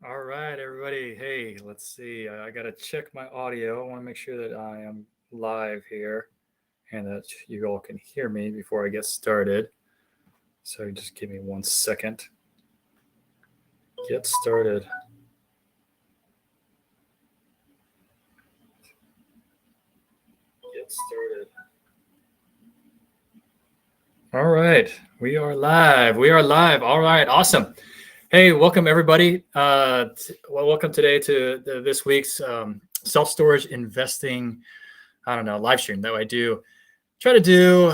All right, everybody. Hey, let's see. I got to check my audio. I want to make sure that I am live here and that you all can hear me before I get started. So just give me 1 second. Get started. Get started. All right, we are live. We are live. All right, awesome. Hey, welcome everybody. Welcome today to this week's self-storage investing. I don't know, live stream that I do. Try to do.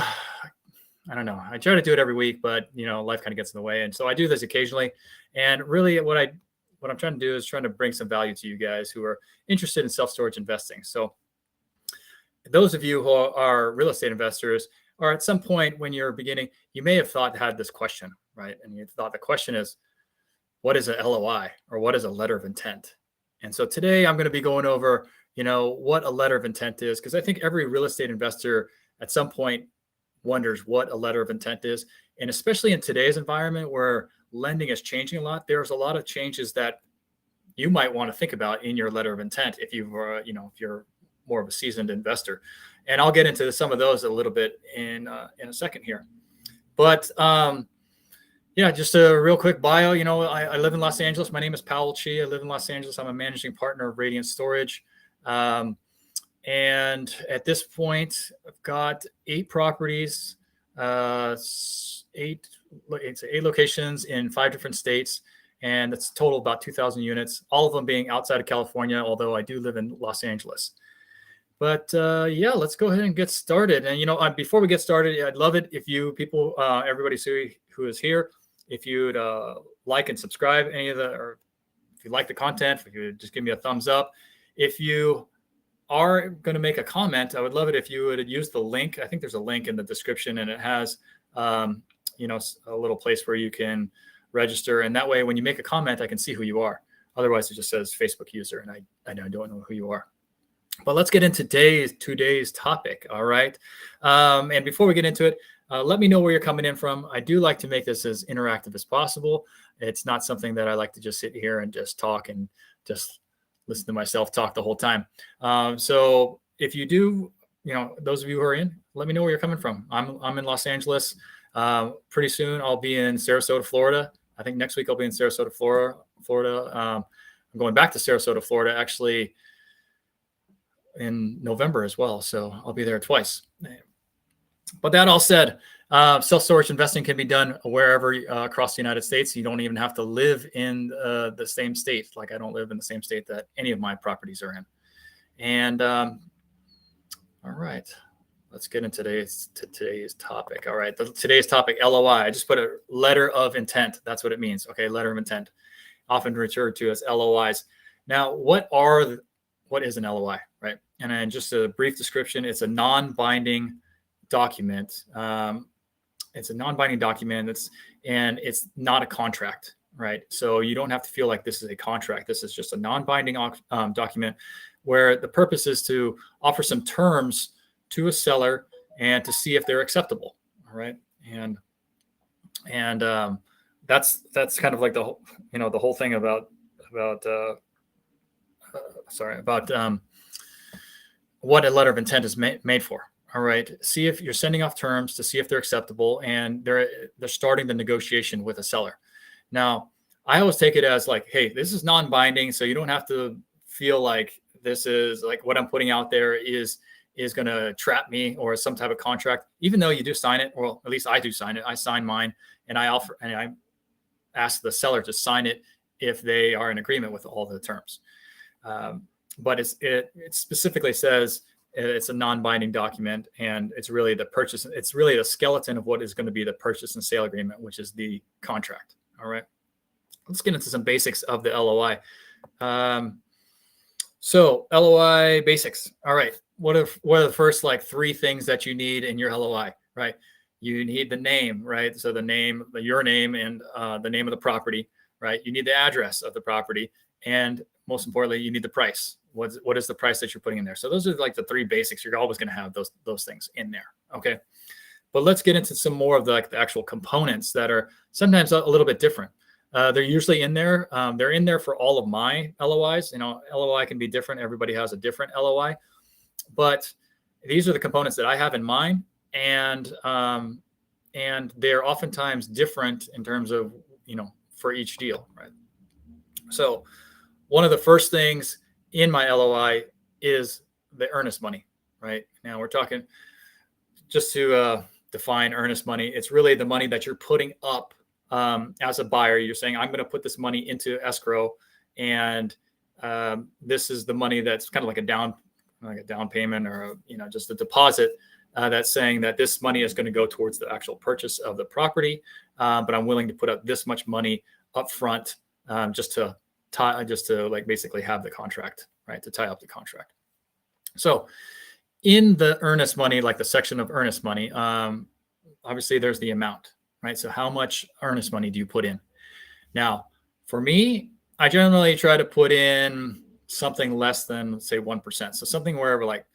I don't know. I try to do it every week, but life kind of gets in the way, and so I do this occasionally. And really, what I'm trying to do is trying to bring some value to you guys who are interested in self-storage investing. So those of you who are real estate investors, or at some point when you're beginning, you may have had this question, right? And you thought the question is, what is a LOI or what is a letter of intent? And so today I'm going to be going over, what a letter of intent is, because I think every real estate investor at some point wonders what a letter of intent is. And especially in today's environment where lending is changing a lot, there's a lot of changes that you might want to think about in your letter of intent if if you're more of a seasoned investor. And I'll get into some of those a little bit in a second here. But yeah, just a real quick bio. I live in Los Angeles. My name is Powell. I live in Los Angeles. I'm a managing partner of Radiant Storage. And at this point, I've got 8 properties, 8 locations in 5 different states. And that's total about 2,000 units, all of them being outside of California, although I do live in Los Angeles. But yeah, let's go ahead and get started. And, before we get started, I'd love it if everybody who is here, if you'd like and subscribe or if you like the content, if you would just give me a thumbs up. If you are going to make a comment, I would love it if you would use the link. I think there's a link in the description, and it has, a little place where you can register. And that way, when you make a comment, I can see who you are. Otherwise, it just says Facebook user, and I don't know who you are. But let's get into today's topic. All right. And before we get into it, let me know where you're coming in from. I do like to make this as interactive as possible. It's not something that I like to just sit here and just talk and just listen to myself talk the whole time. So if you do, those of you who are in, let me know where you're coming from. I'm in Los Angeles. Pretty soon I'll be in Sarasota, Florida. I think next week I'll be in Sarasota, Florida. I'm going back to Sarasota, Florida, actually in November as well. So I'll be there twice. But that all said, self-storage investing can be done wherever across the United States. You don't even have to live in the same state. Like I don't live in the same state that any of my properties are in. And all right, let's get into today's topic. All right, today's topic, LOI. I just put a letter of intent. That's what it means. Okay, letter of intent, often referred to as LOIs. Now, what is an LOI, right? And then just a brief description, it's a non-binding document. It's a non-binding document. It's not a contract, right? So you don't have to feel like this is a contract. This is just a non-binding document where the purpose is to offer some terms to a seller and to see if they're acceptable. All right. And that's kind of like the whole thing about what a letter of intent is made for. All right. See if you're sending off terms to see if they're acceptable, and they're starting the negotiation with a seller. Now, I always take it as like, hey, this is non-binding, so you don't have to feel like this is like what I'm putting out there is going to trap me or some type of contract, even though you do sign it. Well, at least I do sign it. I sign mine, and I ask the seller to sign it if they are in agreement with all the terms. But it specifically says it's a non-binding document, and it's really the purchase. It's really the skeleton of what is going to be the purchase and sale agreement, which is the contract. All right. Let's get into some basics of the LOI. So LOI basics. All right. What are the first 3 things that you need in your LOI, right? You need the name, right? So the name, your name, and the name of the property, right? You need the address of the property, and most importantly, you need the price. What is the price that you're putting in there? So those are the 3 basics. You're always going to have those things in there. Okay. But let's get into some more of the actual components that are sometimes a little bit different. They're usually in there. They're in there for all of my LOIs. LOI can be different. Everybody has a different LOI, but these are the components that I have in mind, and they're oftentimes different in terms of for each deal, right? So one of the first things in my LOI is the earnest money, right? Now we're talking, just to define earnest money, it's really the money that you're putting up as a buyer. You're saying, I'm going to put this money into escrow, and this is the money that's kind of like a down payment, or just a deposit that's saying that this money is going to go towards the actual purchase of the property, but I'm willing to put up this much money up front just to like basically have the contract, right, to tie up the contract. So in the earnest money, like the section of earnest money, obviously there's the amount, right? So how much earnest money do you put in? Now, for me, I generally try to put in something less than, let's say, 1%. So something wherever like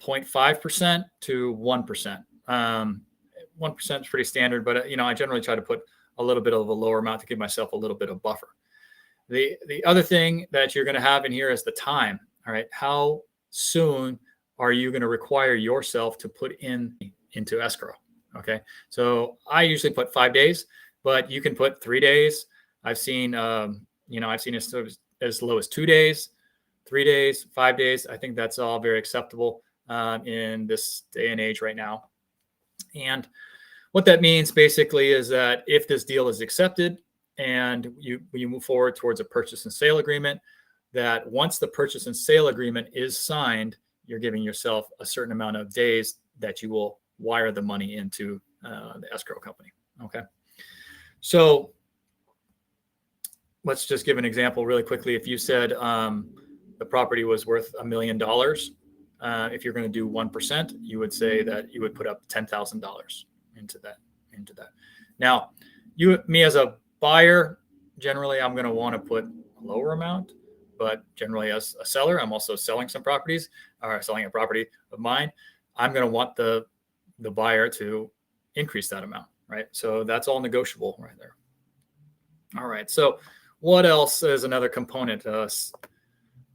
0.5% to 1%. 1% is pretty standard, but I generally try to put a little bit of a lower amount to give myself a little bit of buffer. The other thing that you're going to have in here is the time. All right, how soon are you going to require yourself to put into escrow? Okay, so I usually put 5 days, but you can put 3 days. I've seen as low as 2 days, 3 days, 5 days. I think that's all very acceptable in this day and age right now. And what that means basically is that if this deal is accepted and you move forward towards a purchase and sale agreement, that once the purchase and sale agreement is signed, you're giving yourself a certain amount of days that you will wire the money into the escrow company. Okay. So let's just give an example really quickly. If you said the property was worth $1 million, if you're going to do 1%, you would say that you would put up $10,000 into that. Now, me as a buyer, generally, I'm going to want to put a lower amount, but generally as a seller, I'm also selling some properties, or selling a property of mine. I'm going to want the buyer to increase that amount, right? So that's all negotiable right there. All right. So what else is another component? A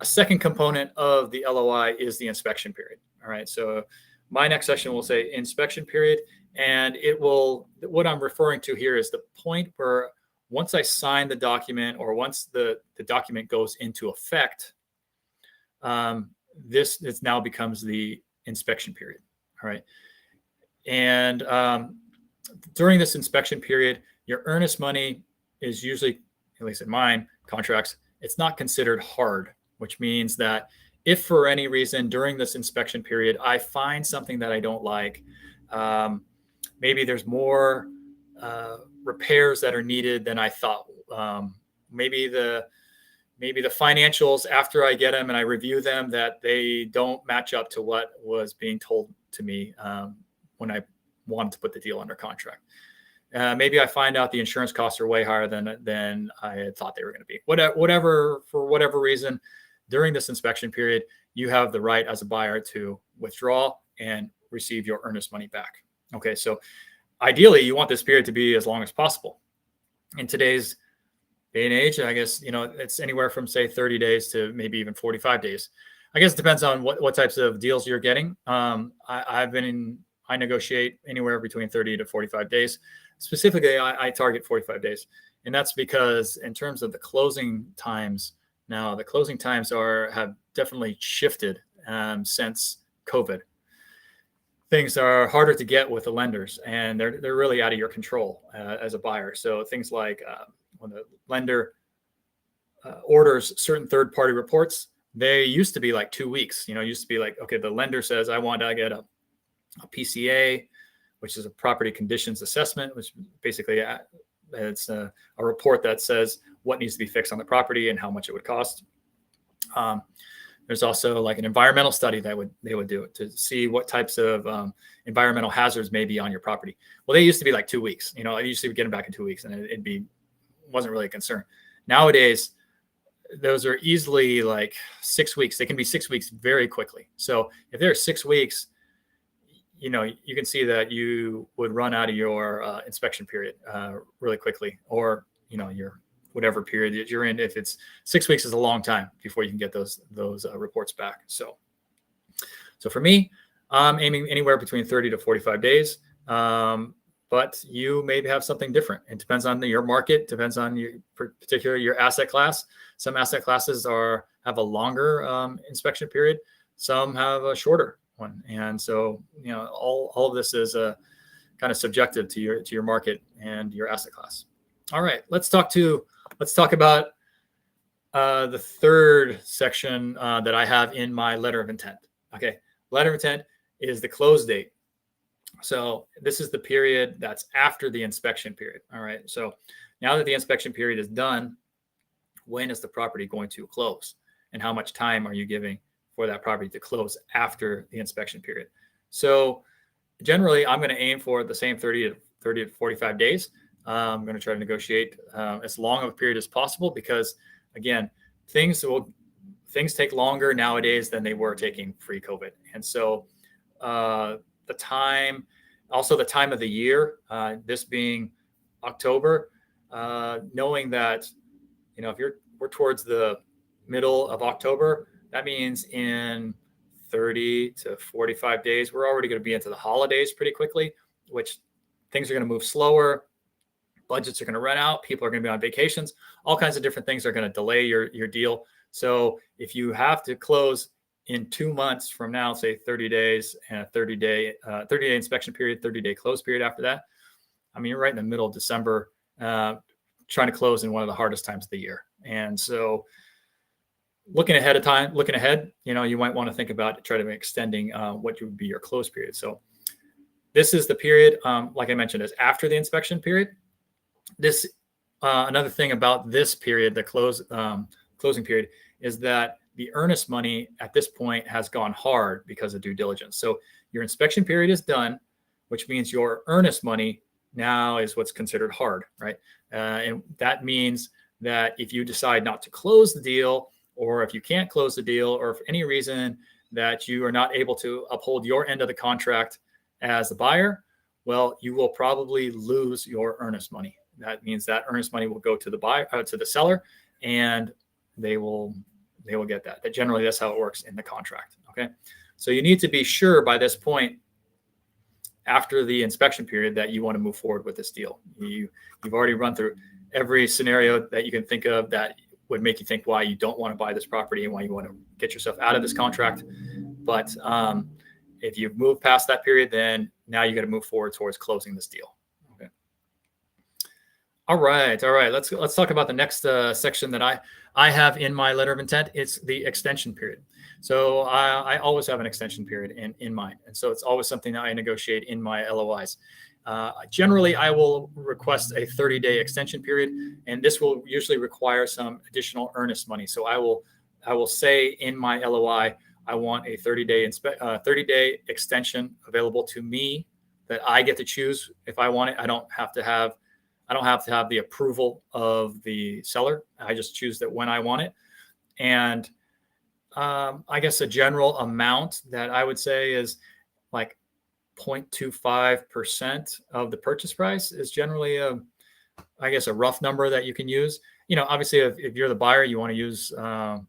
second component of the LOI is the inspection period. All right. So my next section will say inspection period, and what I'm referring to here is the point where once I sign the document, or once the document goes into effect, this now becomes the inspection period. All right. And during this inspection period, your earnest money is usually, at least in mine contracts, it's not considered hard, which means that if for any reason during this inspection period I find something that I don't like, maybe there's more repairs that are needed than I thought. Maybe the financials after I get them and I review them, that they don't match up to what was being told to me when I wanted to put the deal under contract. Maybe I find out the insurance costs are way higher than I had thought they were going to be. For whatever reason, during this inspection period, you have the right as a buyer to withdraw and receive your earnest money back. Okay, so ideally, you want this period to be as long as possible. In today's day and age, I guess it's anywhere from say 30 days to maybe even 45 days. I guess it depends on what types of deals you're getting. I negotiate anywhere between 30 to 45 days. Specifically, I target 45 days. And that's because in terms of the closing times, now the closing times have definitely shifted since COVID. Things are harder to get with the lenders, and they're really out of your control as a buyer. So things like when the lender orders certain third-party reports, they used to be like 2 weeks. Used to be like, okay, the lender says, I want to get a PCA, which is a property conditions assessment, which basically it's a report that says what needs to be fixed on the property and how much it would cost. There's also like an environmental study that they would do to see what types of environmental hazards may be on your property. Well, they used to be like 2 weeks. I used to get them back in 2 weeks, and wasn't really a concern. Nowadays, those are easily like 6 weeks. They can be 6 weeks very quickly. So if they're 6 weeks, you can see that you would run out of your inspection period really quickly, or your whatever period that you're in. If it's 6 weeks is a long time before you can get those reports back. So for me, I'm aiming anywhere between 30 to 45 days. But you maybe have something different. It depends on your market, depends on your asset class. Some asset classes have a longer inspection period. Some have a shorter one. And so, all of this is kind of subjective to your market and your asset class. All right, let's talk about the third section that I have in my letter of intent. Okay, letter of intent is the close date. So this is the period that's after the inspection period. All right. So now that the inspection period is done, when is the property going to close? And how much time are you giving for that property to close after the inspection period? So generally, I'm going to aim for the same 30 to 45 days. I'm going to try to negotiate as long of a period as possible because, again, things take longer nowadays than they were taking pre-COVID. And so the time of the year, this being October, knowing that, if we're towards the middle of October, that means in 30 to 45 days, we're already going to be into the holidays pretty quickly, which things are going to move slower. Budgets are going to run out. People are going to be on vacations. All kinds of different things are going to delay your deal. So if you have to close in 2 months from now, say 30 days and a 30-day inspection period, 30-day close period after that, I mean, you're right in the middle of December, trying to close in one of the hardest times of the year. And so looking ahead, you might want to think about trying to extending what would be your close period. So this is the period, like I mentioned, is after the inspection period. This another thing about this period, the closing period, is that the earnest money at this point has gone hard because of due diligence. So your inspection period is done, which means your earnest money now is what's considered hard, right? And that means that if you decide not to close the deal, or if you can't close the deal, or for any reason that you are not able to uphold your end of the contract as the buyer, well, you will probably lose your earnest money. That means that earnest money will go to the buyer, to the seller, and they will get that. Generally, that's how it works in the contract. Okay. So you need to be sure by this point, after the inspection period, that you want to move forward with this deal. You've already run through every scenario that you can think of that would make you think why you don't want to buy this property and why you want to get yourself out of this contract. But if you've moved past that period, then now you got to move forward towards closing this deal. Okay. All right. Let's talk about the next section that I have in my letter of intent. It's the extension period. So I always have an extension period in mind. And so it's always something that I negotiate in my LOIs. Generally, I will request a 30-day extension period, and this will usually require some additional earnest money. So I will say in my LOI, I want a 30-day extension available to me that I get to choose if I want it. I don't have to have the approval of the seller. I just choose that when I want it. And I guess a general amount that I would say is like 0.25% of the purchase price is generally a rough number that you can use. Obviously if you're the buyer, you want to use the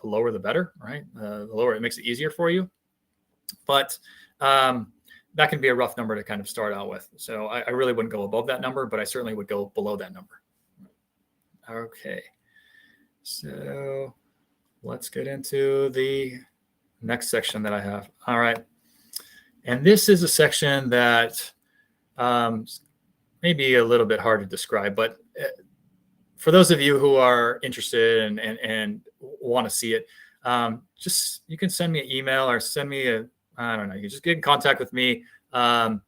lower the better, right? The lower, it makes it easier for you. But that can be a rough number to kind of start out with. So I really wouldn't go above that number, but I certainly would go below that number. Okay. So let's get into the next section that I have. All right. And this is a section that may be a little bit hard to describe, but for those of you who are interested and want to see it, just you can send me an email or send me I don't know, you just get in contact with me. You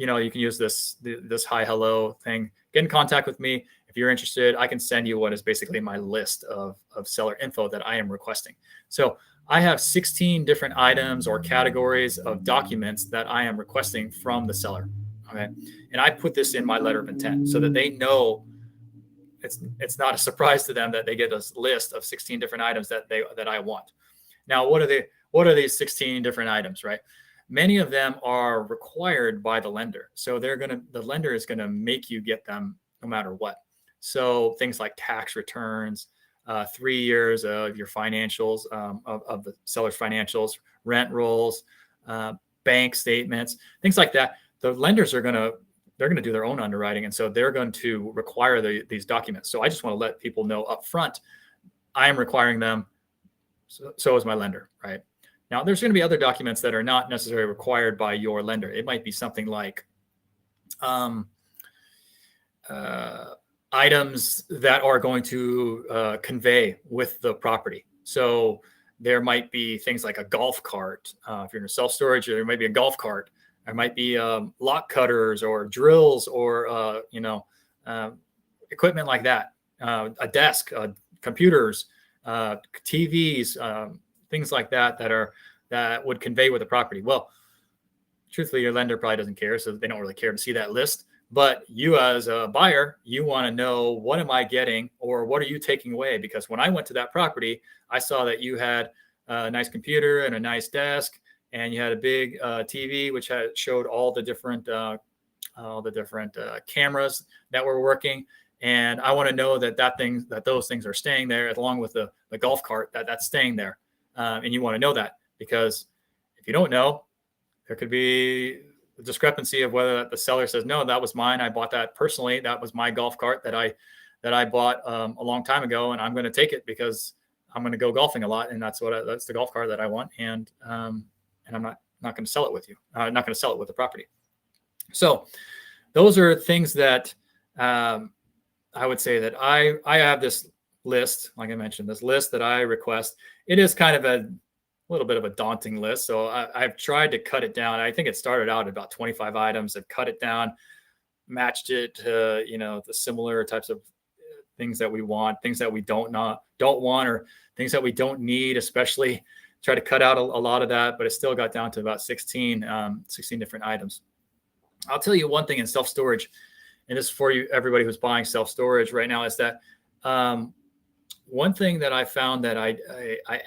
can use this hi, hello thing. Get in contact with me. If you're interested, I can send you what is basically my list of seller info that I am requesting. So I have 16 different items or categories of documents that I am requesting from the seller. Okay. And I put this in my letter of intent so that they know it's not a surprise to them that they get a list of 16 different items that I want. Now, what are these 16 different items, right? Many of them are required by the lender. So the lender is going to make you get them no matter what. So things like tax returns, 3 years of your financials, of the seller's financials, rent rolls, bank statements, things like that. The lenders are they're going to do their own underwriting. And so they're going to require these documents. So I just want to let people know up front, I am requiring them. So is my lender, right? Now, there's going to be other documents that are not necessarily required by your lender. It might be something like items that are going to convey with the property. So there might be things like a golf cart. If you're in a self-storage, there might be a golf cart. There might be lock cutters or drills or equipment like that. A desk, computers, TVs, things like that that would convey with the property. Well, truthfully, your lender probably doesn't care, so they don't really care to see that list. But you as a buyer, you want to know, what am I getting or what are you taking away? Because when I went to that property, I saw that you had a nice computer and a nice desk, and you had a big TV, which showed all the different cameras that were working. And I want to know that those things are staying there, along with the golf cart that's staying there. And you want to know that, because if you don't know, there could be a discrepancy of whether the seller says, no, that was mine. I bought that personally. That was my golf cart that I bought a long time ago, and I'm going to take it because I'm going to go golfing a lot, and that's the golf cart that I want. And I'm not going to sell it with you. I'm not going to sell it with the property. So those are things that I would say that I have this list, like I mentioned, this list that I request. It is kind of a little bit of a daunting list. So I've tried to cut it down. I think it started out at about 25 items. I've cut it down, matched it to, the similar types of things that we want, things that we don't want, or things that we don't need, especially try to cut out a lot of that, but it still got down to about 16 different items. I'll tell you one thing in self-storage, and this is for you, everybody who's buying self-storage right now, is that one thing that I found that I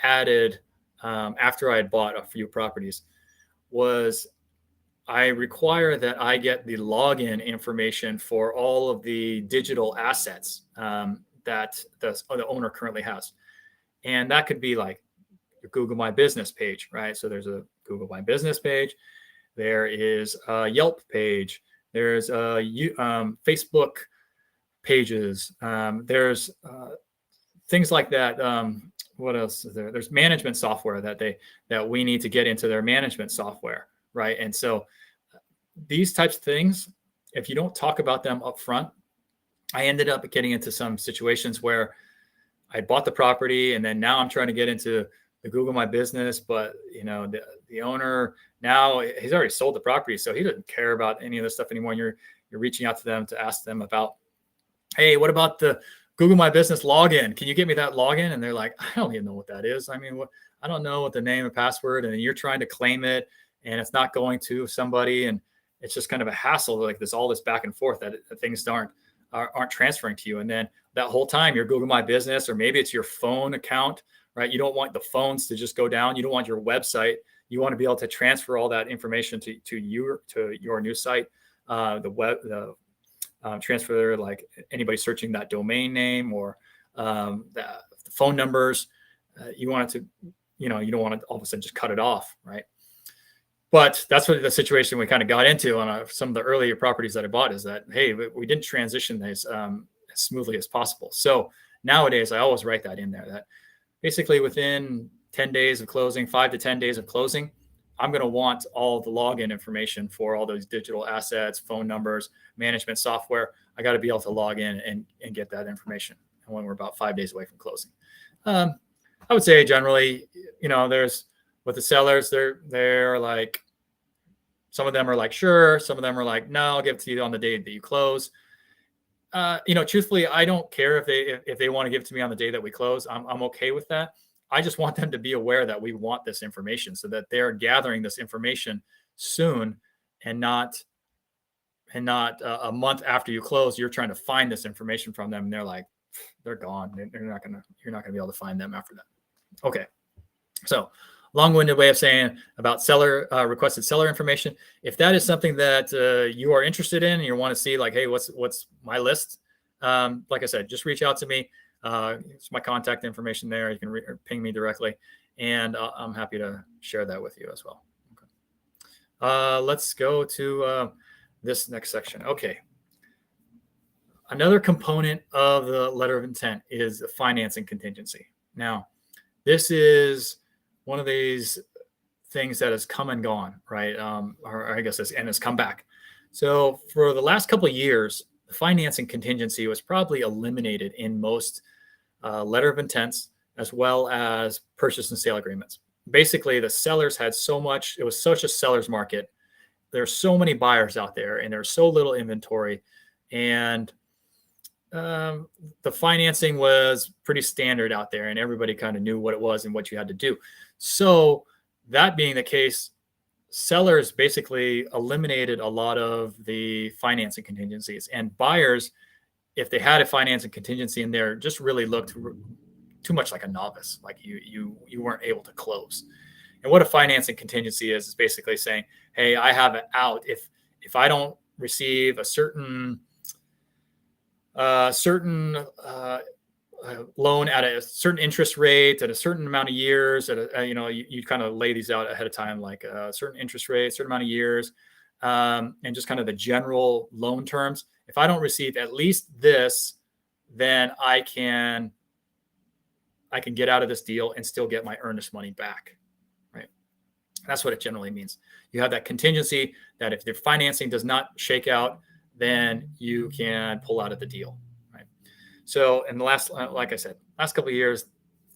added after I had bought a few properties was I require that I get the login information for all of the digital assets that the owner currently has. And that could be like your Google My Business page, right? So there's a Google My Business page. There is a Yelp page. There's Facebook pages. There's things like that. What else is there? There's management software that we need to get into their management software, right? And so these types of things, if you don't talk about them up front, I ended up getting into some situations where I bought the property, and then now I'm trying to get into the Google My Business, but the owner now, he's already sold the property, so he doesn't care about any of this stuff anymore. You're reaching out to them to ask them about, hey, what about the Google My Business login? Can you get me that login? And they're like, I don't even know what that is. I mean, I don't know what the name and password, and you're trying to claim it, and it's not going to somebody, and it's just kind of a hassle. Like there's all this back and forth that things aren't transferring to you. And then that whole time, your Google My Business, or maybe it's your phone account, right? You don't want the phones to just go down. You don't want your website. You want to be able to transfer all that information to your new site, transfer, like anybody searching that domain name or the phone numbers. You want it to, you don't want to all of a sudden just cut it off, right? But that's what the situation we kind of got into on some of the earlier properties that I bought, is that, hey, we didn't transition these as smoothly as possible. So nowadays, I always write that in there, that basically within 10 days of closing, 5 to 10 days of closing, I'm going to want all the login information for all those digital assets, phone numbers, management software. I got to be able to log in and get that information when we're about 5 days away from closing. I would say generally, there's, with the sellers, they're like, some of them are like, sure. Some of them are like, no, I'll give it to you on the day that you close. Truthfully, I don't care if they want to give it to me on the day that we close. I'm okay with that. I just want them to be aware that we want this information, so that they're gathering this information soon, and not a month after you close, you're trying to find this information from them, and they're like, they're gone. You're not gonna be able to find them after that. Okay, so long-winded way of saying about seller requested seller information. If that is something that you are interested in, and you want to see, like, hey, what's my list? like I said, just reach out to me. It's my contact information there. You can ping me directly, and I'm happy to share that with you as well. Okay. Let's go to this next section. Okay. Another component of the letter of intent is the financing contingency. Now, this is one of these things that has come and gone, right? Or I guess and has come back. So for the last couple of years, the financing contingency was probably eliminated in most letter of intents, as well as purchase and sale agreements. Basically, the sellers had so much, it was such a seller's market. There's so many buyers out there, and there's so little inventory. And the financing was pretty standard out there, and everybody kind of knew what it was and what you had to do. So that being the case, sellers basically eliminated a lot of the financing contingencies, and buyers, if they had a financing contingency in there, just really looked too much like a novice, like you weren't able to close. And what a financing contingency is basically saying, hey, I have an out if I don't receive a certain loan at a certain interest rate at a certain amount of years. You kind of lay these out ahead of time, like a certain interest rate, certain amount of years, and just kind of the general loan terms. If I don't receive at least this, then I can get out of this deal and still get my earnest money back, right? That's what it generally means. You have that contingency that if the financing does not shake out, then you can pull out of the deal, right? So in the like I said, last couple of years,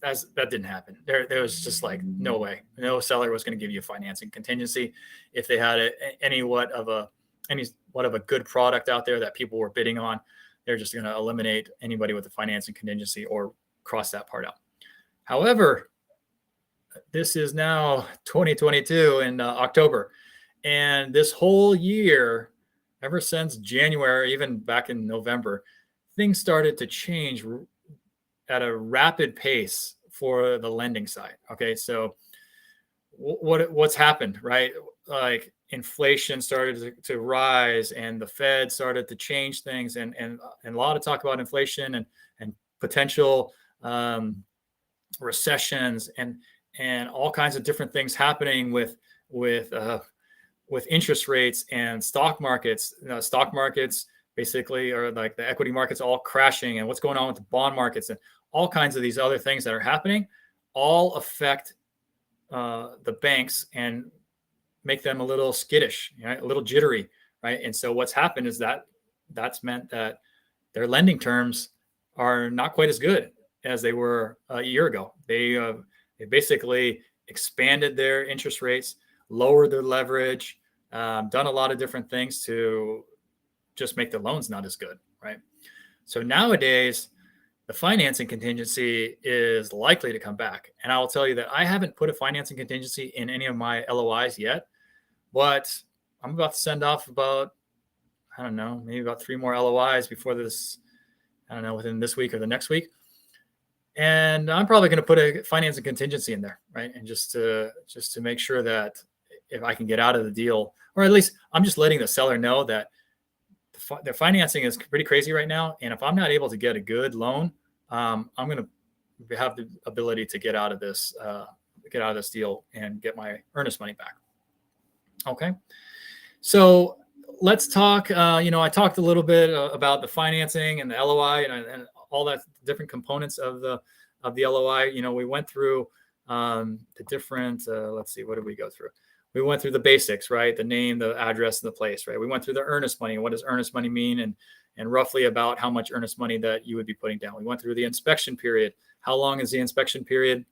that didn't happen. There was just like no way. No seller was going to give you a financing contingency if they had any what of a good product out there that people were bidding on. They're just going to eliminate anybody with a financing contingency or cross that part out. However, this is now 2022 in October, and this whole year, ever since January, even back in November, things started to change at a rapid pace for the lending side. Okay, so what's happened, right? Like inflation started to rise, and the Fed started to change things, and a lot of talk about inflation and potential recessions and all kinds of different things happening with interest rates and stock markets. Stock markets basically are like the equity markets all crashing, and what's going on with the bond markets and all kinds of these other things that are happening all affect the banks and make them a little skittish, right? A little jittery, right? And so what's happened is that's meant that their lending terms are not quite as good as they were a year ago. They basically expanded their interest rates, lowered their leverage, done a lot of different things to just make the loans not as good, right? So nowadays, the financing contingency is likely to come back. And I will tell you that I haven't put a financing contingency in any of my LOIs yet, but I'm about to send off about, I don't know, maybe about 3 more LOIs before this, I don't know, within this week or the next week. And I'm probably going to put a financing contingency in there, right? And just to make sure that if I can get out of the deal, or at least I'm just letting the seller know that the financing is pretty crazy right now. And if I'm not able to get a good loan, I'm going to have the ability to get out of this deal and get my earnest money back. Okay. So let's talk, I talked a little bit about the financing and the LOI and all that different components of the LOI. We went through the different, let's see, what did we go through? We went through the basics, right? The name, the address, and the place, right? We went through the earnest money. What does earnest money mean? And roughly about how much earnest money that you would be putting down. We went through the inspection period. How long is the inspection period?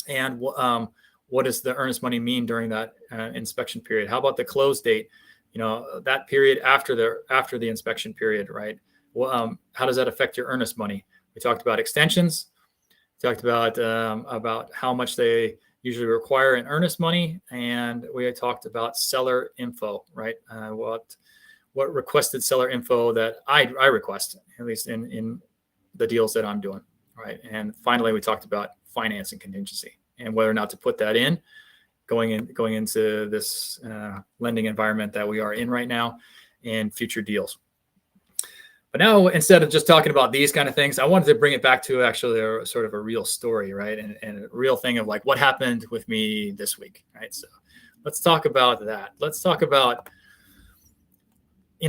And what does the earnest money mean during that inspection period? How about the close date? That period after the inspection period, right? Well, how does that affect your earnest money? We talked about extensions. We talked about how much they usually require in earnest money, and we had talked about seller info, right? What requested seller info that I request, at least in the deals that I'm doing, right? And finally, we talked about financing contingency and whether or not to put that in going into this lending environment that we are in right now and future deals. But now, instead of just talking about these kind of things, I wanted to bring it back to actually a sort of a real story, right? And a real thing of like what happened with me this week, right? So let's talk about that. Let's talk about,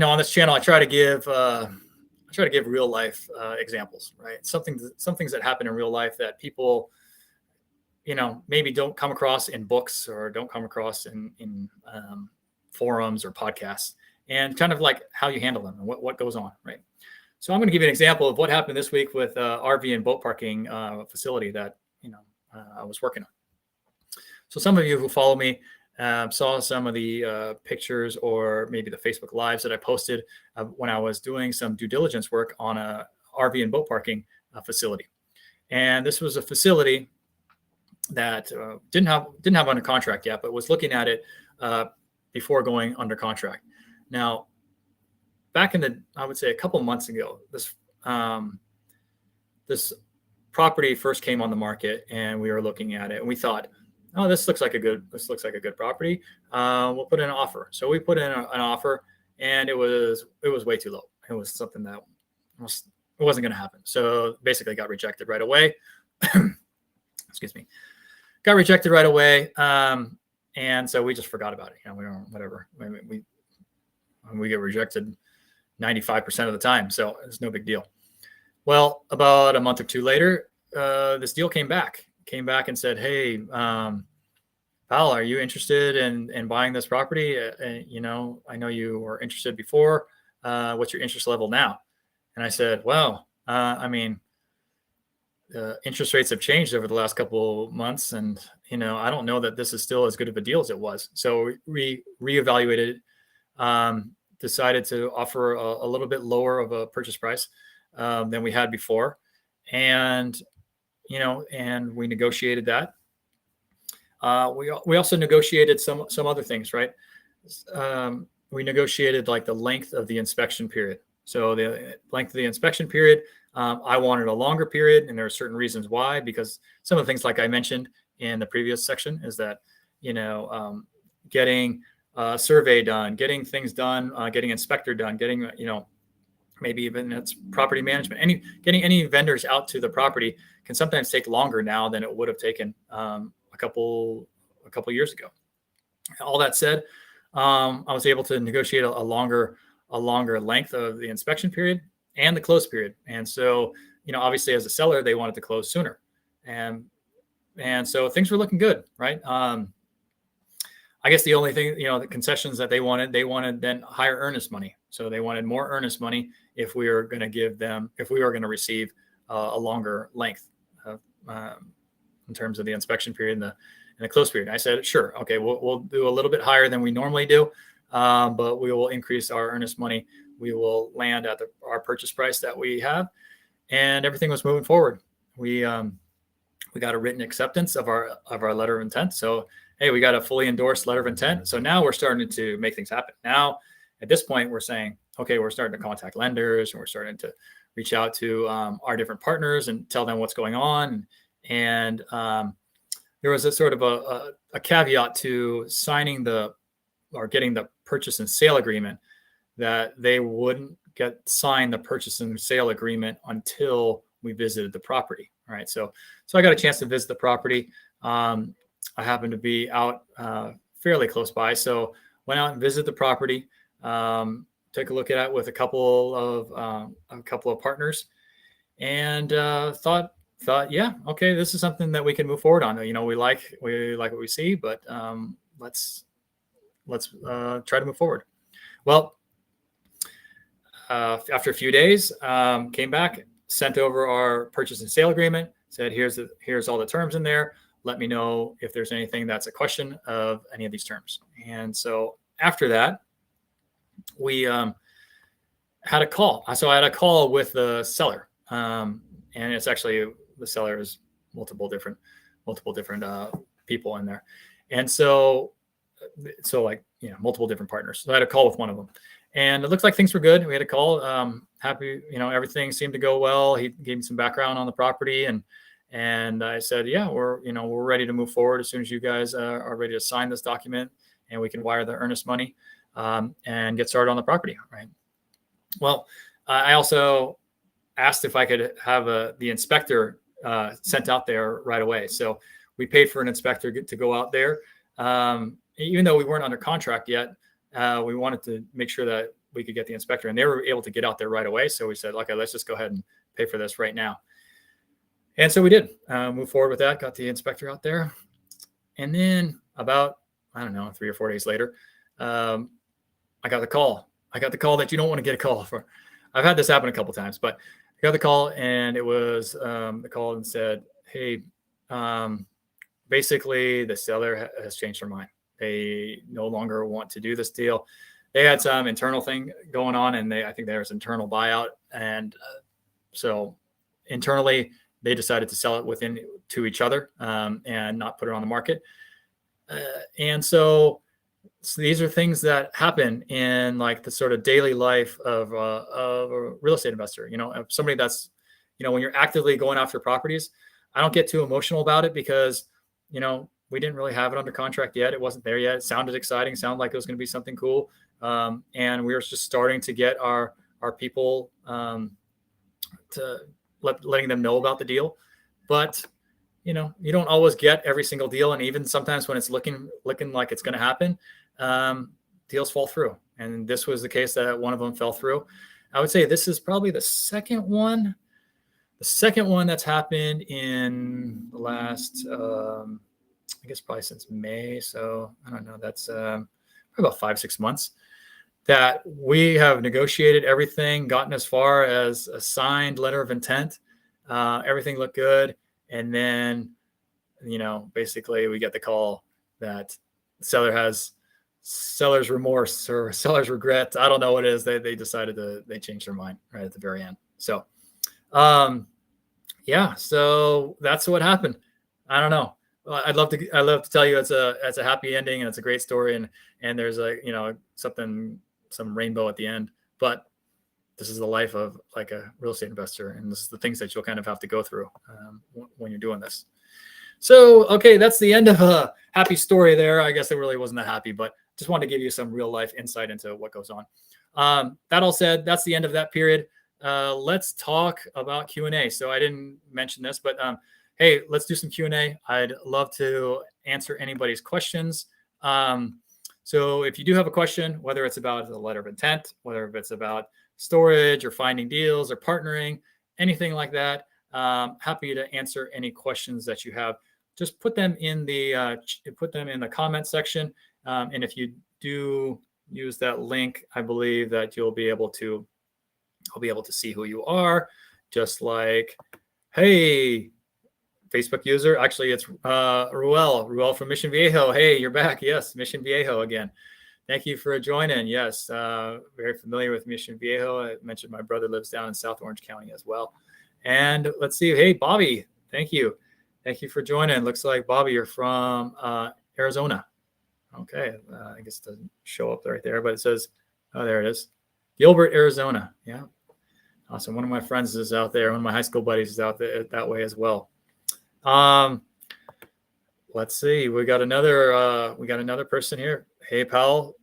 on this channel, I try to give real life examples, right? Some things that happen in real life that people, maybe don't come across in books or don't come across in forums or podcasts, and kind of like how you handle them and what goes on, right? So I'm going to give you an example of what happened this week with RV and boat parking facility that I was working on. So some of you who follow me saw some of the pictures or maybe the Facebook Lives that I posted when I was doing some due diligence work on a RV and boat parking facility. And this was a facility that didn't have under contract yet, but was looking at it before going under contract. Now, back I would say a couple months ago, this property first came on the market, and we were looking at it, and we thought, oh, this looks like a good property. We'll put in an offer. So we put in an offer, and it was way too low. It was something that it wasn't going to happen. So basically, got rejected right away. Excuse me, got rejected right away. And so we just forgot about it. We don't, whatever. We get rejected 95% of the time, so it's no big deal. Well, about a month or two later, this deal came back and said, "Hey, Powell, are you interested in buying this property? I know you were interested before. What's your interest level now?" And I said, "Well, interest rates have changed over the last couple of months, and I don't know that this is still as good of a deal as it was." So we reevaluated, decided to offer a little bit lower of a purchase price than we had before, and we negotiated that. We also negotiated some other things, right? We negotiated like the length of the inspection period. So the length of the inspection period, I wanted a longer period, and there are certain reasons why, because some of the things, like I mentioned in the previous section, is that, getting a survey done, getting things done, getting inspector done, getting, maybe even it's property management, getting any vendors out to the property can sometimes take longer now than it would have taken a couple years ago. All that said, I was able to negotiate a longer length of the inspection period and the close period. And so, obviously as a seller, they wanted to close sooner. And so things were looking good, right? I guess the only thing, the concessions that they wanted then higher earnest money. So they wanted more earnest money if we were going to receive a longer length in terms of the inspection period and the close period. I said, sure. Okay. We'll do a little bit higher than we normally do. But we will increase our earnest money. We will land at our purchase price that we have, and everything was moving forward. We got a written acceptance of our letter of intent. So, hey, we got a fully endorsed letter of intent. So now we're starting to make things happen. Now, at this point, we're saying, okay, we're starting to contact lenders, and we're starting to reach out to our different partners and tell them what's going on. And there was a sort of a caveat to signing or getting the purchase and sale agreement, that they wouldn't sign the purchase and sale agreement until we visited the property. All right. So I got a chance to visit the property. I happened to be out fairly close by. So went out and visited the property, took a look at it with a couple of partners, and thought, yeah, okay, this is something that we can move forward on. We like what we see, but let's try to move forward. Well, after a few days, came back, sent over our purchase and sale agreement, said, here's all the terms in there. Let me know if there's anything that's a question of any of these terms. And so after that, we had a call. So I had a call with the seller, and it's actually, the seller is multiple different people in there. And so multiple different partners. So I had a call with one of them, and it looked like things were good. We had a call, happy, everything seemed to go well. He gave me some background on the property, and I said, yeah, we're ready to move forward as soon as you guys are ready to sign this document, and we can wire the earnest money and get started on the property. Right. Well, I also asked if I could have the inspector sent out there right away. So we paid for an inspector to go out there. Even though we weren't under contract yet, we wanted to make sure that we could get the inspector, and they were able to get out there right away. So we said, okay, let's just go ahead and pay for this right now. And so we did move forward with that, got the inspector out there. And then about, I don't know, 3 or 4 days later, I got the call. I got the call that you don't want to get a call for. I've had this happen a couple of times, but I got the call, and it was the call and said, hey, basically the seller has changed their mind. They no longer want to do this deal. They had some internal thing going on, and I think there was internal buyout. And so internally, they decided to sell it to each other and not put it on the market. And so these are things that happen in like the sort of daily life of a real estate investor. Somebody that's, when you're actively going after properties. I don't get too emotional about it because, we didn't really have it under contract yet. It wasn't there yet. It sounded exciting, sounded like it was going to be something cool. And we were just starting to get our people to letting them know about the deal. But, you don't always get every single deal. And even sometimes when it's looking like it's going to happen, deals fall through. And this was the case that one of them fell through. I would say this is probably the second one that's happened in the last, I guess probably since May. So I don't know, that's about 5-6 months that we have negotiated everything, gotten as far as a signed letter of intent. Everything looked good. And then, basically we get the call that the seller has seller's remorse or seller's regret. I don't know what it is. They decided they changed their mind right at the very end. So, yeah, so that's what happened. I don't know. I'd love to tell you it's a happy ending and it's a great story and there's some rainbow at the end, but this is the life of like a real estate investor. And this is the things that you'll kind of have to go through when you're doing this. So, okay, that's the end of a happy story there. I guess it really wasn't that happy, but just wanted to give you some real life insight into what goes on. That all said, that's the end of that period. Let's talk about Q&A. So I didn't mention this, but hey, let's do some Q&A. I'd love to answer anybody's questions. So if you do have a question, whether it's about the letter of intent, whether it's about storage or finding deals or partnering, anything like that, happy to answer any questions that you have. Just put them in the comment section. And if you do use that link, I believe that I'll be able to see who you are. Just like, hey, Facebook user. Actually, it's Ruel from Mission Viejo. Hey, you're back. Yes, Mission Viejo again. Thank you for joining. Yes, very familiar with Mission Viejo. I mentioned my brother lives down in South Orange County as well. And let's see. Hey, Bobby. Thank you. Thank you for joining. Looks like, Bobby, you're from Arizona. Okay. I guess it doesn't show up right there, but it says, oh, there it is. Gilbert, Arizona. Yeah. Awesome. One of my friends is out there. One of my high school buddies is out there that way as well. Let's see. We got another person here. Hey, Powell,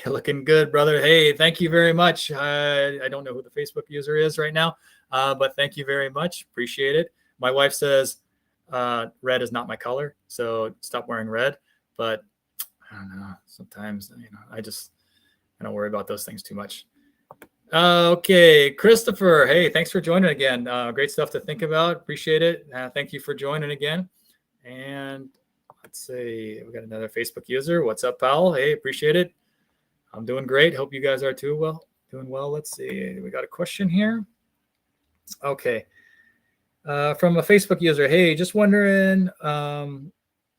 looking good, brother. Hey, thank you very much. I don't know who the Facebook user is right now, but thank you very much. Appreciate it. My wife says red is not my color, so stop wearing red. But I don't know. Sometimes, I don't worry about those things too much. Okay, Christopher. Hey, thanks for joining again. Great stuff to think about. Appreciate it. Thank you for joining again. And let's see, we got another Facebook user. What's up, Powell? Hey, appreciate it. I'm doing great. Hope you guys are too. Doing well. Let's see. We got a question here. Okay. From a Facebook user. Hey, just wondering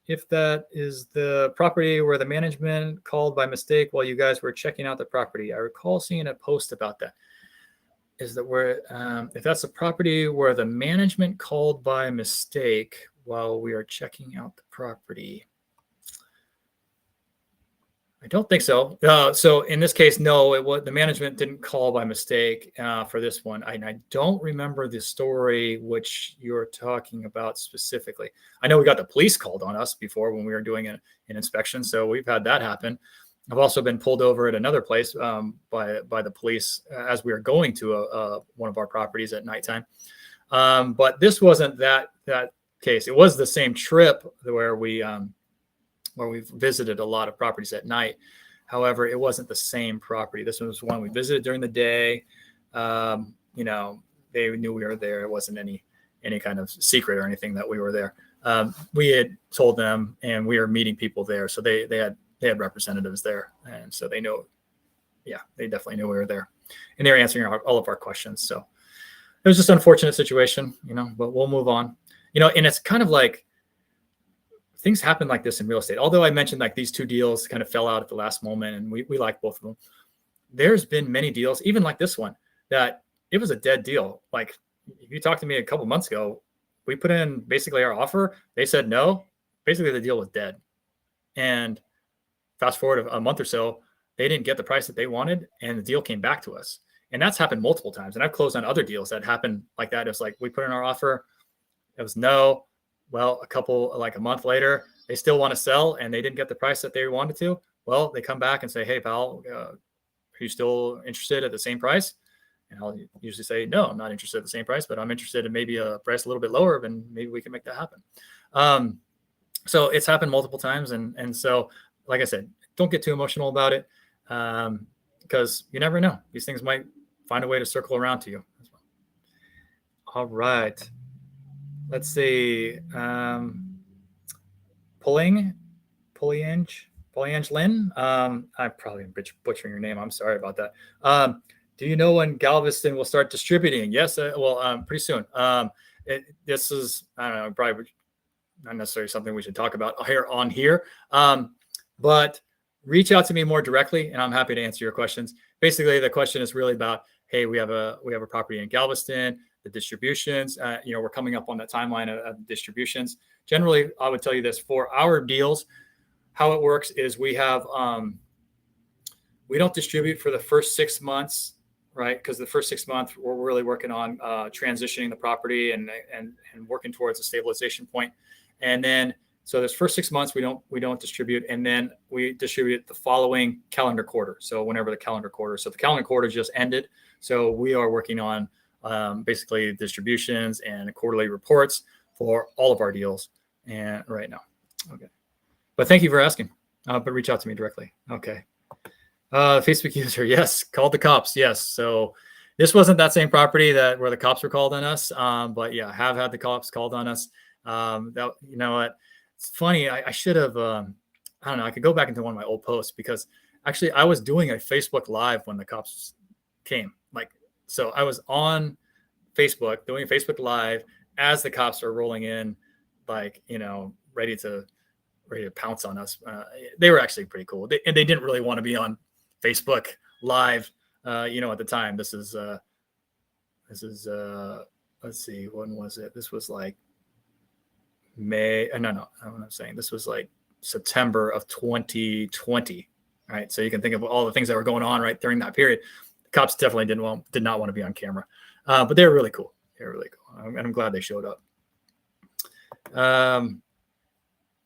if that is the property where the management called by mistake while you guys were checking out the property. I recall seeing a post about that. Is that where, if that's a property where the management called by mistake while we are checking out the property? I don't think so. So in this case, no, the management didn't call by mistake for this one. I don't remember the story which you're talking about specifically. I know we got the police called on us before when we were doing an inspection, so we've had that happen. I've also been pulled over at another place by the police as we were going to one of our properties at nighttime. But this wasn't that case. It was the same trip where we visited a lot of properties at night. However, it wasn't the same property. This was one we visited during the day. You know, they knew we were there. It wasn't any kind of secret or anything that we were there. We had told them, and we were meeting people there, so they had representatives there, and so they know. Yeah, they definitely knew we were there, and they were answering all of our questions. So it was just an unfortunate situation, you know, but we'll move on. You know, and it's kind of like things happen like this in real estate. Although I mentioned like these two deals kind of fell out at the last moment, and we like both of them. There's been many deals, even like this one, that it was a dead deal. Like if you talked to me a couple months ago, we put in basically our offer. They said no. Basically, the deal was dead. And fast forward a month or so, they didn't get the price that they wanted, and the deal came back to us. And that's happened multiple times. And I've closed on other deals that happened like that. It's like we put in our offer, it was no. Well, a month later, they still want to sell, and they didn't get the price that they wanted to. Well, they come back and say, "Hey, Powell, are you still interested at the same price?" And I'll usually say, "No, I'm not interested at the same price, but I'm interested in maybe a price a little bit lower, and maybe we can make that happen." So it's happened multiple times, and so, like I said, don't get too emotional about it, because you never know. These things might find a way to circle around to you as well. All right. Let's see. Pulling Lynn. I'm probably butchering your name. I'm sorry about that. Do you know when Galveston will start distributing? Yes. Pretty soon. This is, I don't know, probably not necessarily something we should talk about here. But reach out to me more directly, and I'm happy to answer your questions. Basically, the question is really about, hey, we have a property in Galveston. The distributions, we're coming up on that timeline of distributions. Generally, I would tell you this: for our deals, how it works is we have we don't distribute for the first 6 months, right? Because the first 6 months we're really working on transitioning the property and working towards a stabilization point. And then so this first 6 months we don't distribute, and then we distribute the following calendar quarter. So whenever the calendar quarter, so the calendar quarter just ended, so we are working on basically distributions and quarterly reports for all of our deals and right now. Okay. But thank you for asking. But reach out to me directly. Okay. Facebook user. Yes. Called the cops. Yes. So this wasn't that same property where the cops were called on us. But yeah, have had the cops called on us. That, you know what? It's funny. I should have, I don't know. I could go back into one of my old posts, because actually I was doing a Facebook Live when the cops came. So I was on Facebook doing a Facebook Live as the cops are rolling in, ready to pounce on us. They were actually pretty cool. They didn't really want to be on Facebook Live, at the time. This is let's see, when was it? This was like May. No, I'm saying this was like September of 2020. Right. So you can think of all the things that were going on right during that period. Cops definitely did not want to be on camera, but they were really cool. And I'm glad they showed up.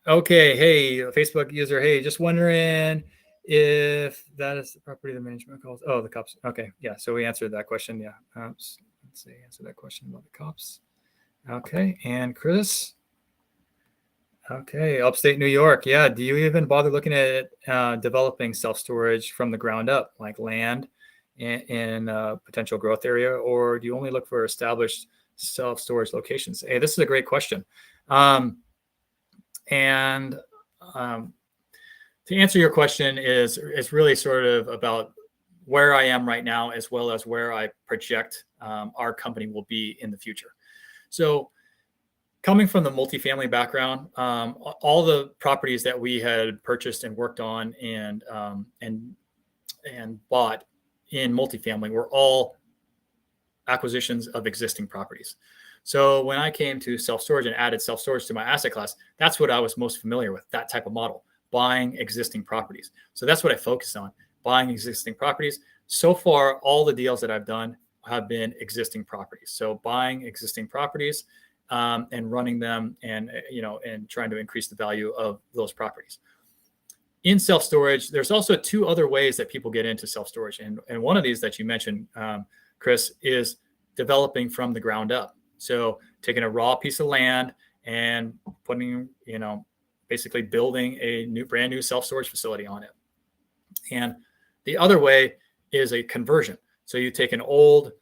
Okay. Hey, Facebook user. Hey, just wondering if that is the property the management calls. Oh, the cops. Okay. Yeah. So we answered that question. Yeah. Let's see. Answer that question about the cops. Okay. And Chris. Okay. Upstate New York. Yeah. Do you even bother looking at developing self-storage from the ground up, like land in a potential growth area, or do you only look for established self-storage locations? Hey, this is a great question. To answer your question is really sort of about where I am right now, as well as where I project our company will be in the future. So coming from the multifamily background, all the properties that we had purchased and worked on and bought in multifamily were all acquisitions of existing properties. So when I came to self-storage and added self-storage to my asset class, that's what I was most familiar with, that type of model, buying existing properties. So that's what I focused on, buying existing properties. So far, all the deals that I've done have been existing properties. So buying existing properties and running them and trying to increase the value of those properties. in self-storage, there's also 2 other ways that people get into self-storage. And one of these that you mentioned, Chris, is developing from the ground up. So taking a raw piece of land and putting, basically building a brand new self-storage facility on it. And the other way is a conversion. So you take an old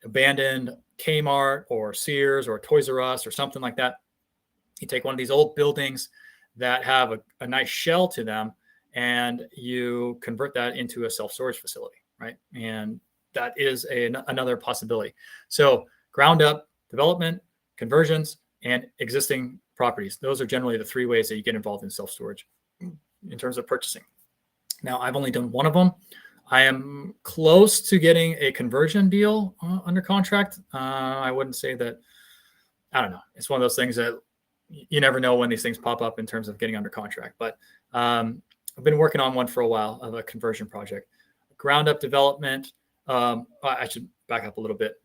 abandoned Kmart or Sears or Toys R Us or something like that. You take one of these old buildings that have a nice shell to them, and you convert that into a self-storage facility, right? And that is another possibility. So ground up development, conversions, and existing properties. Those are generally the 3 ways that you get involved in self-storage in terms of purchasing. Now, I've only done one of them. I am close to getting a conversion deal under contract. I wouldn't say that, I don't know. It's one of those things that you never know when these things pop up in terms of getting under contract. But I've been working on one for a while, of a conversion project. Ground up development. I should back up a little bit.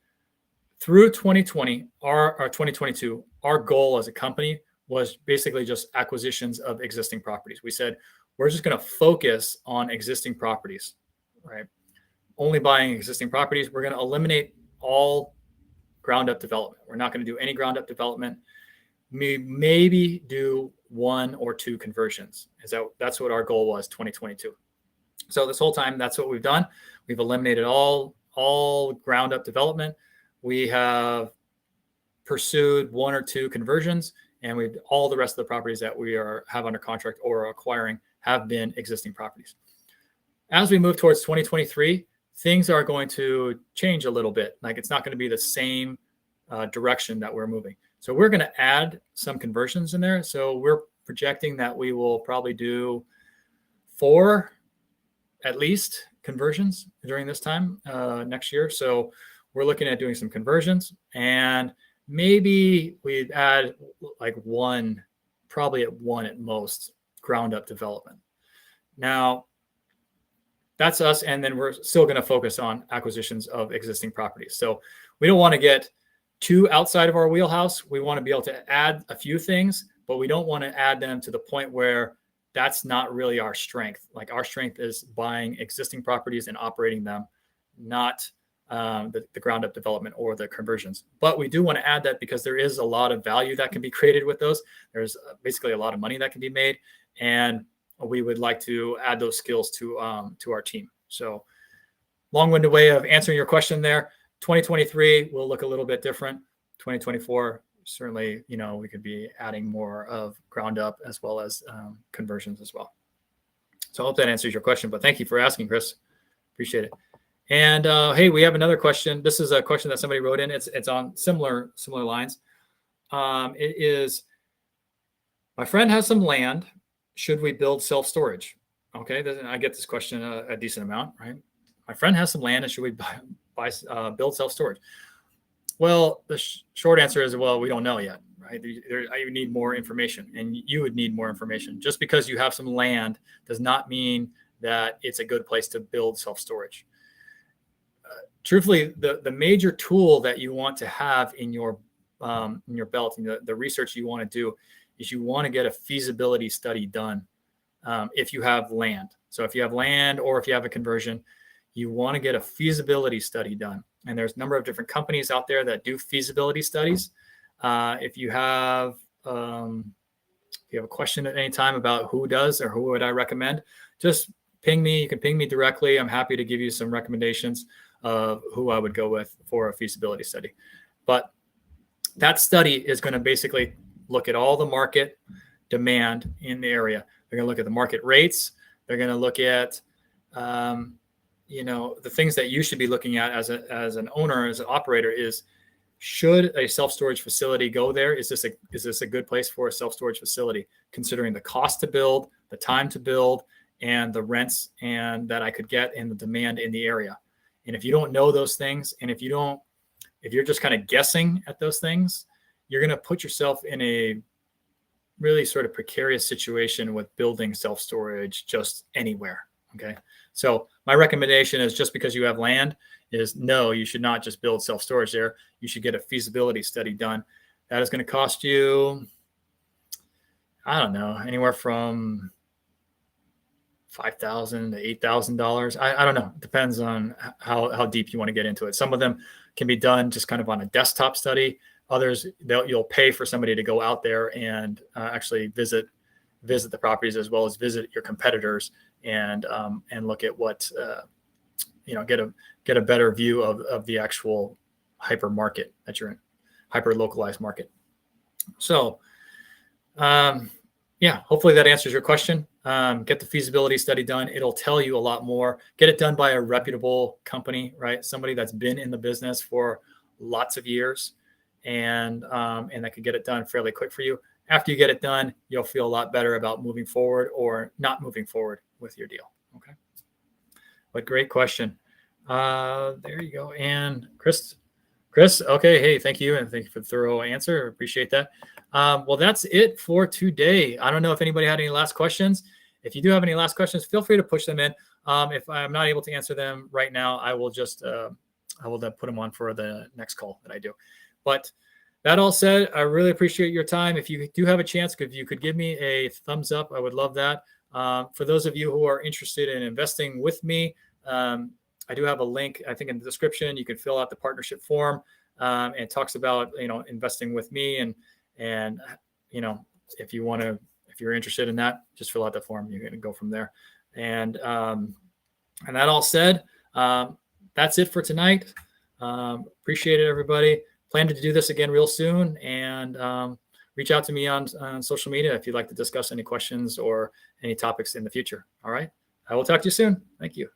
Through 2020 or 2022, our goal as a company was basically just acquisitions of existing properties. We said, we're just going to focus on existing properties, right? Only buying existing properties. We're going to eliminate all ground up development. We're not going to do any ground up development. Maybe do 1 or 2 conversions. That's what our goal was, 2022. So this whole time, that's what we've done. We've eliminated all ground up development. We have pursued 1 or 2 conversions, and all the rest of the properties that we have under contract or are acquiring have been existing properties. As we move towards 2023, things are going to change a little bit. Like, it's not going to be the same direction that we're moving. So we're going to add some conversions in there. So we're projecting that we will probably do 4 at least conversions during this time next year. So we're looking at doing some conversions, and maybe we'd add like 1, probably at 1 at most, ground up development. Now, that's us. And then we're still going to focus on acquisitions of existing properties. So we don't want to get too outside of our wheelhouse. We want to be able to add a few things, but we don't want to add them to the point where that's not really our strength. Like, our strength is buying existing properties and operating them, not the ground up development or the conversions. But we do want to add that because there is a lot of value that can be created with those. There's basically a lot of money that can be made, and we would like to add those skills to our team. So, long-winded way of answering your question there. 2023 will look a little bit different. 2024, certainly, we could be adding more of ground up as well as conversions as well. So I hope that answers your question, but thank you for asking, Chris. Appreciate it. And hey, we have another question. This is a question that somebody wrote in. It's on similar lines. It is, my friend has some land. Should we build self-storage? Okay, I get this question a decent amount, right? My friend has some land, and should we build self-storage? Well, the short answer is, well, we don't know yet, right? I need more information, and you would need more information. Just because you have some land does not mean that it's a good place to build self-storage. Truthfully, the major tool that you want to have in your belt, and the research you want to do, is you want to get a feasibility study done if you have land. So if you have land or if you have a conversion, you want to get a feasibility study done. And there's a number of different companies out there that do feasibility studies. If you have a question at any time about who does or who would I recommend, just ping me. You can ping me directly. I'm happy to give you some recommendations of who I would go with for a feasibility study. But that study is going to basically look at all the market demand in the area. They're going to look at the market rates. They're going to look at the things that you should be looking at as an owner, as an operator, is, should a self-storage facility go there? Is this a good place for a self-storage facility, considering the cost to build, the time to build, and the rents and that I could get, and the demand in the area? And if you don't know those things, and if you're just kind of guessing at those things, you're going to put yourself in a really sort of precarious situation with building self-storage just anywhere. Okay. So my recommendation is, just because you have land, is no, you should not just build self-storage there. You should get a feasibility study done. That is going to cost you, I don't know, anywhere from $5,000 to $8,000. I don't know. It depends on how deep you want to get into it. Some of them can be done just kind of on a desktop study. Others, you'll pay for somebody to go out there and actually visit the properties, as well as visit your competitors and look at what get a better view of the actual hyper market that you're in, hyper localized market. So hopefully that answers your question. Get the feasibility study done. It'll tell you a lot more. Get it done by a reputable company, right? Somebody that's been in the business for lots of years, and that could get it done fairly quick for you. After you get it done, you'll feel a lot better about moving forward or not moving forward with your deal. Okay. But great question. There you go. And Chris, okay. Hey, thank you. And thank you for the thorough answer. I appreciate that. Well, that's it for today. I don't know if anybody had any last questions. If you do have any last questions, feel free to push them in. If I'm not able to answer them right now, I will just, I will then put them on for the next call that I do. But that all said, I really appreciate your time. If you do have a chance, if you could give me a thumbs up, I would love that. For those of you who are interested in investing with me, I do have a link, I think, in the description. You can fill out the partnership form, and it talks about, investing with me. And if you're interested in that, just fill out the form. You're going to go from there. And that all said, that's it for tonight. Appreciate it, everybody. Plan to do this again real soon, and reach out to me on social media if you'd like to discuss any questions or any topics in the future. All right. I will talk to you soon. Thank you.